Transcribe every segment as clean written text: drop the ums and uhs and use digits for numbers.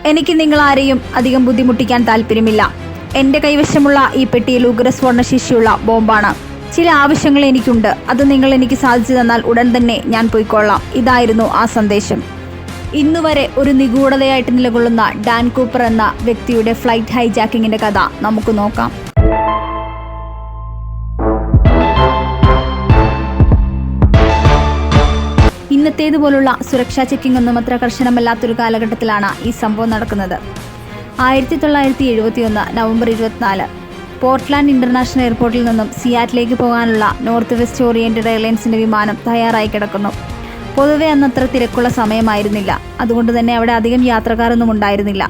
എനിക്ക് നിങ്ങളാരെയും അധികം ബുദ്ധിമുട്ടിക്കാൻ താല്പര്യമില്ല. എൻ്റെ കൈവശമുള്ള ഈ പെട്ടിയിൽ ഉഗ്രസ്ഫോടന ശേഷിയുള്ള ബോംബാണ്. ചില ആവശ്യങ്ങൾ എനിക്കുണ്ട്. അത് നിങ്ങൾ എനിക്ക് സാധിച്ചു തന്നാൽ ഉടൻ തന്നെ ഞാൻ പോയിക്കൊള്ളാം. ഇതായിരുന്നു ആ സന്ദേശം. ഇന്നുവരെ ഒരു നിഗൂഢതയായിട്ട് നിലകൊള്ളുന്ന ഡാൻ കൂപ്പർ എന്ന വ്യക്തിയുടെ ഫ്ലൈറ്റ് ഹൈജാക്കിങ്ങിൻ്റെ കഥ നമുക്ക് നോക്കാം. ഇന്നത്തേതുപോലുള്ള സുരക്ഷാ ചെക്കിംഗ് ഒന്നും അത്ര കർശനമല്ലാത്തൊരു കാലഘട്ടത്തിലാണ് ഈ സംഭവം നടക്കുന്നത്. 1971 നവംബർ 24 പോർട്ട്ലാൻഡ് ഇന്റർനാഷണൽ എയർപോർട്ടിൽ നിന്നും സിയാറ്റിലേക്ക് പോകാനുള്ള നോർത്ത് വെസ്റ്റ് ഓറിയന്റഡ് എയർലൈൻസിന്റെ വിമാനം തയ്യാറായി കിടക്കുന്നു. പൊതുവെ അന്നത്ര തിരക്കുള്ള സമയമായിരുന്നില്ല. അതുകൊണ്ട് തന്നെ അവിടെ അധികം യാത്രക്കാരൊന്നും ഉണ്ടായിരുന്നില്ല.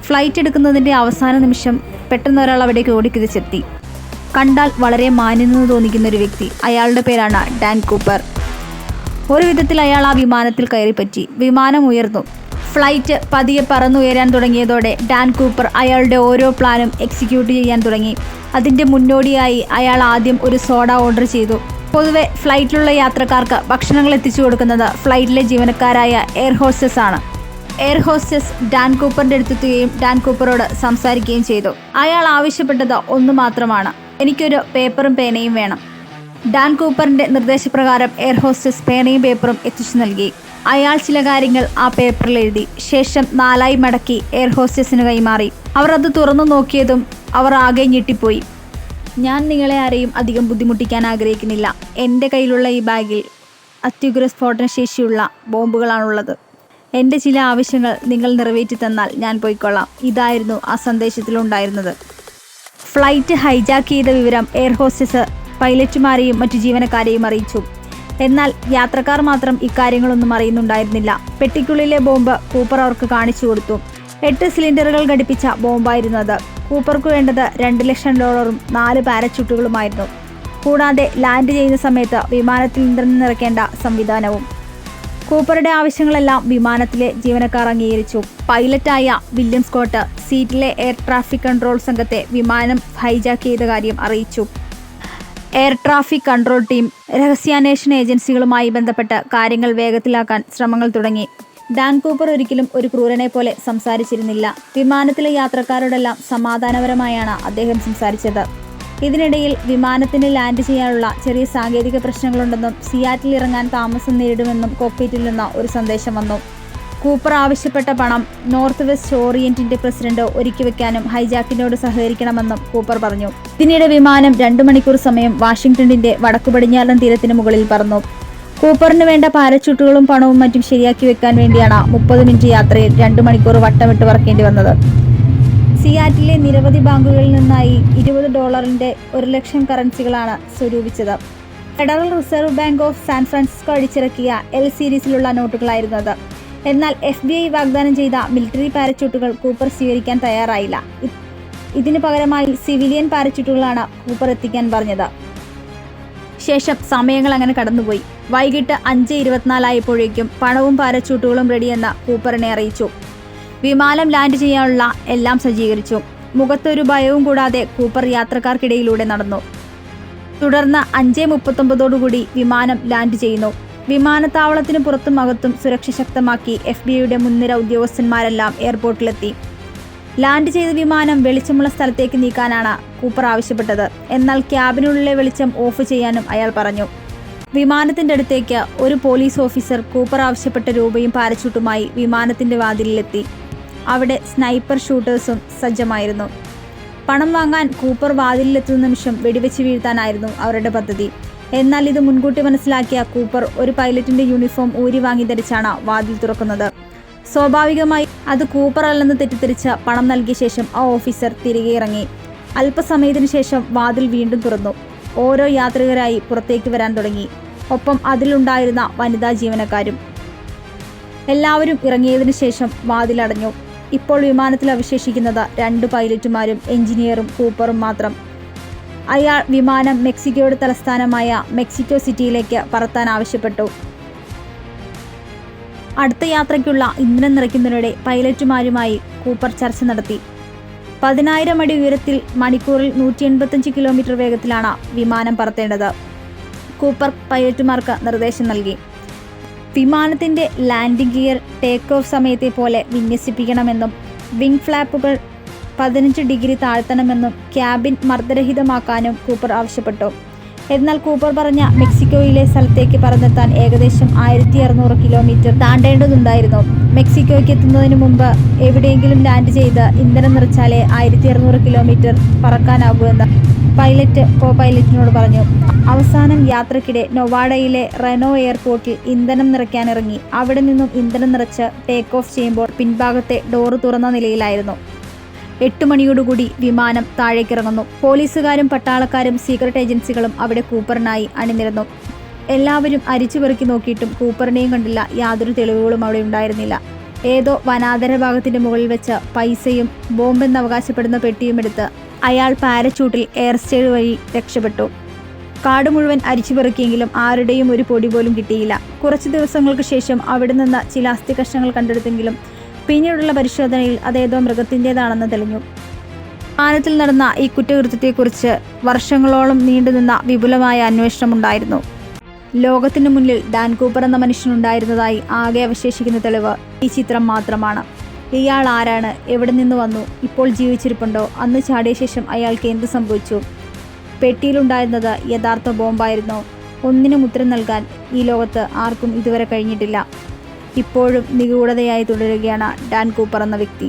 ഫ്ലൈറ്റ് എടുക്കുന്നതിൻ്റെ അവസാന നിമിഷം പെട്ടെന്ന് ഒരാൾ അവിടേക്ക് ഓടിക്കുതിച്ചെത്തി. കണ്ടാൽ വളരെ മാന്യനെന്ന് തോന്നിക്കുന്ന ഒരു വ്യക്തി. അയാളുടെ പേരാണ് ഡാൻ കൂപ്പർ. ഒരു വിധത്തിൽ അയാൾ ആ വിമാനത്തിൽ കയറിപ്പറ്റി. വിമാനം ഉയർന്നു. ഫ്ലൈറ്റ് പതിയെ പറന്നുയരാൻ തുടങ്ങിയതോടെ ഡാൻ കൂപ്പർ അയാളുടെ ഓരോ പ്ലാനും എക്സിക്യൂട്ട് ചെയ്യാൻ തുടങ്ങി. അതിൻ്റെ മുന്നോടിയായി അയാൾ ആദ്യം ഒരു സോഡ ഓർഡർ ചെയ്തു. പൊതുവെ ഫ്ലൈറ്റിലുള്ള യാത്രക്കാർക്ക് ഭക്ഷണങ്ങൾ എത്തിച്ചു കൊടുക്കുന്നത് ഫ്ലൈറ്റിലെ ജീവനക്കാരായ എയർ ഹോസ്റ്റസ് ആണ്. എയർ ഹോസ്റ്റസ് ഡാൻ കൂപ്പറിൻ്റെ അടുത്തെത്തുകയും ഡാൻ കൂപ്പറോട് സംസാരിക്കുകയും ചെയ്തു. അയാൾ ആവശ്യപ്പെട്ടത് ഒന്ന് മാത്രമാണ്: എനിക്കൊരു പേപ്പറും പേനയും വേണം. ഡാൻ കൂപ്പറിൻ്റെ നിർദ്ദേശപ്രകാരം എയർ ഹോസ്റ്റസ് പേനയും പേപ്പറും എത്തിച്ചു നൽകി. അയാൾ ചില കാര്യങ്ങൾ ആ പേപ്പറിൽ എഴുതി. ശേഷം 4 മടക്കി എയർ ഹോസ്റ്റസിന് കൈമാറി. അവർ അത് തുറന്നു നോക്കിയതും അവർ ആകെ ഞെട്ടിപ്പോയി. ഞാൻ നിങ്ങളെ ആരെയും അധികം ബുദ്ധിമുട്ടിക്കാൻ ആഗ്രഹിക്കുന്നില്ല. എൻ്റെ കയ്യിലുള്ള ഈ ബാഗിൽ അത്യുഗ്ര സ്ഫോടന ശേഷിയുള്ള ബോംബുകളാണുള്ളത്. എൻ്റെ ചില ആവശ്യങ്ങൾ നിങ്ങൾ നിറവേറ്റി തന്നാൽ ഞാൻ പോയിക്കൊള്ളാം. ഇതായിരുന്നു ആ സന്ദേശത്തിലുണ്ടായിരുന്നത്. ഫ്ലൈറ്റ് ഹൈജാക്ക് ചെയ്ത വിവരം എയർ ഹോസ്റ്റസ് പൈലറ്റുമാരെയും മറ്റു ജീവനക്കാരെയും അറിയിച്ചു. എന്നാൽ യാത്രക്കാർ മാത്രം ഇക്കാര്യങ്ങളൊന്നും അറിയുന്നുണ്ടായിരുന്നില്ല. പെട്ടിക്കുള്ളിലെ ബോംബ് കൂപ്പർ അവർക്ക് കാണിച്ചു കൊടുത്തു. 8 സിലിണ്ടറുകൾ ഘടിപ്പിച്ച ബോംബായിരുന്നു അത്. കൂപ്പർക്ക് വേണ്ടത് $2 ലക്ഷം 4 പാരച്യൂട്ടുകളുമായിരുന്നു. കൂടാതെ ലാൻഡ് ചെയ്യുന്ന സമയത്ത് വിമാനത്തിൽ ഇന്ധനം നിറയ്ക്കേണ്ട സംവിധാനവും. കൂപ്പറുടെ ആവശ്യങ്ങളെല്ലാം വിമാനത്തിലെ ജീവനക്കാർ അംഗീകരിച്ചു. പൈലറ്റായ വില്യം സ്കോട്ട് സീറ്റിലെ എയർ ട്രാഫിക് കൺട്രോൾ സംഘത്തെ വിമാനം ഹൈജാക്ക് ചെയ്ത കാര്യം അറിയിച്ചു. എയർ ട്രാഫിക് കൺട്രോൾ ടീം രഹസ്യാന്വേഷണ ഏജൻസികളുമായി ബന്ധപ്പെട്ട് കാര്യങ്ങൾ വേഗത്തിലാക്കാൻ ശ്രമങ്ങൾ തുടങ്ങി. ഡാൻ കൂപ്പർ ഒരിക്കലും ഒരു ക്രൂരനെ പോലെ സംസാരിച്ചിരുന്നില്ല. വിമാനത്തിലെ യാത്രക്കാരോടെല്ലാം സമാധാനപരമായാണ് അദ്ദേഹം സംസാരിച്ചത്. ഇതിനിടയിൽ വിമാനത്തിന് ലാൻഡ് ചെയ്യാനുള്ള ചെറിയ സാങ്കേതിക പ്രശ്നങ്ങളുണ്ടെന്നും സിയാറ്റിൽ ഇറങ്ങാൻ താമസം നേരിടുമെന്നും കോക്പിറ്റിൽ നിന്ന് ഒരു സന്ദേശം വന്നു. കൂപ്പർ ആവശ്യപ്പെട്ട പണം നോർത്ത് വെസ്റ്റ് ഓറിയന്റിന്റെ പ്രസിഡന്റ് ഒരുക്കി വെക്കാനും ഹൈജാക്കിനോട് സഹകരിക്കണമെന്നും കൂപ്പർ പറഞ്ഞു. പിന്നീട് വിമാനം 2 മണിക്കൂർ സമയം വാഷിംഗ്ടണിന്റെ വടക്കു പടിഞ്ഞാറൻ തീരത്തിന് മുകളിൽ പറന്നു. കൂപ്പറിന് വേണ്ട പാരച്യൂട്ടുകളും പണവും മറ്റും ശരിയാക്കി വെക്കാൻ വേണ്ടിയാണ് 30 മിനിറ്റ് യാത്രയിൽ 2 മണിക്കൂർ വട്ടമിട്ട് പറക്കേണ്ടി വന്നത്. സിയാറ്റിലെ നിരവധി ബാങ്കുകളിൽ നിന്നായി $20 1 ലക്ഷം കറൻസികളാണ് സ്വരൂപിച്ചത്. Federal Reserve Bank of San Francisco അടിച്ചിറക്കിയ L സീരീസിലുള്ള നോട്ടുകളായിരുന്നു അത്. എന്നാൽ FBI വാഗ്ദാനം ചെയ്ത മിലിറ്ററി പാരച്യൂട്ടുകൾ കൂപ്പർ സ്വീകരിക്കാൻ തയ്യാറായില്ല. ഇതിനു പകരമായി സിവിലിയൻ പാരച്യൂട്ടുകളാണ് കൂപ്പർ എത്തിക്കാൻ പറഞ്ഞത്. ശേഷം സമയങ്ങൾ അങ്ങനെ കടന്നുപോയി. വൈകിട്ട് 5:24 ആയപ്പോഴേക്കും പണവും പാരച്യൂട്ടുകളും റെഡിയെന്ന് കൂപ്പറിനെ അറിയിച്ചു. വിമാനം ലാൻഡ് ചെയ്യാനുള്ള എല്ലാം സജ്ജീകരിച്ചു. മുഖത്തൊരു ഭയവും കൂടാതെ കൂപ്പർ യാത്രക്കാർക്കിടയിലൂടെ നടന്നു. തുടർന്ന് 5:39 വിമാനം ലാൻഡ് ചെയ്യുന്നു. വിമാനത്താവളത്തിന് പുറത്തും അകത്തും സുരക്ഷ ശക്തമാക്കി FBIയുടെ മുൻനിര ഉദ്യോഗസ്ഥന്മാരെല്ലാം എയർപോർട്ടിലെത്തി. ലാൻഡ് ചെയ്ത വിമാനം വെളിച്ചമുള്ള സ്ഥലത്തേക്ക് നീക്കാനാണ് കൂപ്പർ ആവശ്യപ്പെട്ടത്. എന്നാൽ ക്യാബിനുള്ളിലെ വെളിച്ചം ഓഫ് ചെയ്യാനും അയാൾ പറഞ്ഞു. വിമാനത്തിൻ്റെ അടുത്തേക്ക് ഒരു പോലീസ് ഓഫീസർ കൂപ്പർ ആവശ്യപ്പെട്ട രൂപയും പാരച്യൂട്ടുമായി വിമാനത്തിൻ്റെ വാതിലിലെത്തി. അവിടെ സ്നൈപ്പർ ഷൂട്ടേഴ്സും സജ്ജമായിരുന്നു. പണം വാങ്ങാൻ കൂപ്പർ വാതിലിലെത്തുന്ന നിമിഷം വെടിവെച്ച് വീഴ്ത്താനായിരുന്നു അവരുടെ പദ്ധതി. എന്നാൽ ഇത് മുൻകൂട്ടി മനസ്സിലാക്കിയ കൂപ്പർ ഒരു പൈലറ്റിന്റെ യൂണിഫോം ഊരി വാങ്ങി ധരിച്ചാണ് വാതിൽ തുറക്കുന്നത്. സ്വാഭാവികമായി അത് കൂപ്പർ അല്ലെന്ന് തെറ്റിദ്ധരിച്ച് പണം നൽകിയ ശേഷം ആ ഓഫീസർ തിരികെ ഇറങ്ങി. അല്പസമയത്തിന് ശേഷം വാതിൽ വീണ്ടും തുറന്നു. ഓരോ യാത്രികരായി പുറത്തേക്ക് വരാൻ തുടങ്ങി. ഒപ്പം അതിലുണ്ടായിരുന്ന വനിതാ ജീവനക്കാരും. എല്ലാവരും ഇറങ്ങിയതിനു ശേഷം വാതിലടഞ്ഞു. ഇപ്പോൾ വിമാനത്തിൽ അവശേഷിക്കുന്നത് 2 പൈലറ്റുമാരും എഞ്ചിനീയറും കൂപ്പറും മാത്രം. അയാൾ വിമാനം മെക്സിക്കോയുടെ തലസ്ഥാനമായ മെക്സിക്കോ സിറ്റിയിലേക്ക് പറത്താൻ ആവശ്യപ്പെട്ടു. അടുത്ത യാത്രയ്ക്കുള്ള ഇന്ധനം നിറയ്ക്കുന്നതിനിടെ പൈലറ്റുമാരുമായി കൂപ്പർ ചർച്ച നടത്തി. 10,000 അടി ഉയരത്തിൽ മണിക്കൂറിൽ 185 കിലോമീറ്റർ വേഗത്തിലാണ് വിമാനം പറത്തേണ്ടത്. കൂപ്പർ പൈലറ്റുമാർക്ക് നിർദ്ദേശം നൽകി. വിമാനത്തിൻ്റെ ലാൻഡിംഗ് ഗിയർ ടേക്ക് ഓഫ് സമയത്തെ പോലെ വിന്യസിപ്പിക്കണമെന്നും വിങ് ഫ്ലാപ്പുകൾ 15 ഡിഗ്രി താഴ്ത്തണമെന്നും ക്യാബിൻ മർദ്ദരഹിതമാക്കാനും കൂപ്പർ ആവശ്യപ്പെട്ടു. എന്നാൽ കൂപ്പർ പറഞ്ഞ മെക്സിക്കോയിലെ സ്ഥലത്തേക്ക് പറന്നെത്താൻ ഏകദേശം 1600 കിലോമീറ്റർ താണ്ടേണ്ടതുണ്ടായിരുന്നു. മെക്സിക്കോയ്ക്ക് എത്തുന്നതിന് മുമ്പ് എവിടെയെങ്കിലും ലാൻഡ് ചെയ്ത് ഇന്ധനം നിറച്ചാലേ 1600 കിലോമീറ്റർ പറക്കാനാകൂവെന്ന് പൈലറ്റ് കോ-പൈലറ്റിനോട് പറഞ്ഞു. അവസാനം യാത്രക്കിടെ നൊവാഡയിലെ റെനോ എയർപോർട്ടിൽ ഇന്ധനം നിറയ്ക്കാനിറങ്ങി. അവിടെ നിന്നും ഇന്ധനം നിറച്ച് ടേക്ക് ഓഫ് ചെയ്യുമ്പോൾ പിൻഭാഗത്തെ ഡോറ് തുറന്ന നിലയിലായിരുന്നു. 8 മണിയോടുകൂടി വിമാനം താഴേക്കിറങ്ങുന്നു. പോലീസുകാരും പട്ടാളക്കാരും സീക്രട്ട് ഏജൻസികളും അവിടെ കൂപ്പറിനായി അണിനിരന്നു. എല്ലാവരും അരിച്ചു പെറുക്കി നോക്കിയിട്ടും കൂപ്പറിനെയും കണ്ടില്ല. യാതൊരു തെളിവുകളും അവിടെ ഉണ്ടായിരുന്നില്ല. ഏതോ വനാന്തര ഭാഗത്തിൻ്റെ മുകളിൽ വെച്ച് പൈസയും ബോംബെന്ന് അവകാശപ്പെടുന്ന പെട്ടിയും എടുത്ത് അയാൾ പാരച്യൂട്ടിൽ എയർ സ്റ്റൈൽ വഴി രക്ഷപ്പെട്ടു. കാട് മുഴുവൻ അരിച്ചു പെറുക്കിയെങ്കിലും ആരുടെയും ഒരു പൊടി പോലും കിട്ടിയില്ല. കുറച്ച് ദിവസങ്ങൾക്ക് ശേഷം അവിടെ നിന്ന് ചില അസ്ഥി കഷ്ണങ്ങൾ കണ്ടെടുത്തെങ്കിലും പിന്നീടുള്ള പരിശോധനയിൽ അതേതോ മൃഗത്തിൻ്റേതാണെന്ന് തെളിഞ്ഞു. വിമാനത്തിൽ നടന്ന ഈ കുറ്റകൃത്യത്തെക്കുറിച്ച് വർഷങ്ങളോളം നീണ്ടുനിന്ന വിപുലമായ അന്വേഷണമുണ്ടായിരുന്നു. ലോകത്തിനു മുന്നിൽ ഡാൻ കൂപ്പർ എന്ന മനുഷ്യനുണ്ടായിരുന്നതായി ആകെ അവശേഷിക്കുന്ന തെളിവ് ഈ ചിത്രം മാത്രമാണ്. ഇയാൾ ആരാണ്? എവിടെ നിന്ന് വന്നു? ഇപ്പോൾ ജീവിച്ചിരിപ്പുണ്ടോ? അന്ന് ചാടിയ ശേഷം അയാൾക്ക് എന്ത് സംഭവിച്ചു? പെട്ടിയിലുണ്ടായിരുന്നത് യഥാർത്ഥ ബോംബായിരുന്നോ? ഒന്നിനും ഉത്തരം നൽകാൻ ഈ ലോകത്ത് ആർക്കും ഇതുവരെ കഴിഞ്ഞിട്ടില്ല. ഇപ്പോഴും നിഗൂഢതയായി തുടരുകയാണ് ഡാൻ കൂപ്പർ എന്ന വ്യക്തി.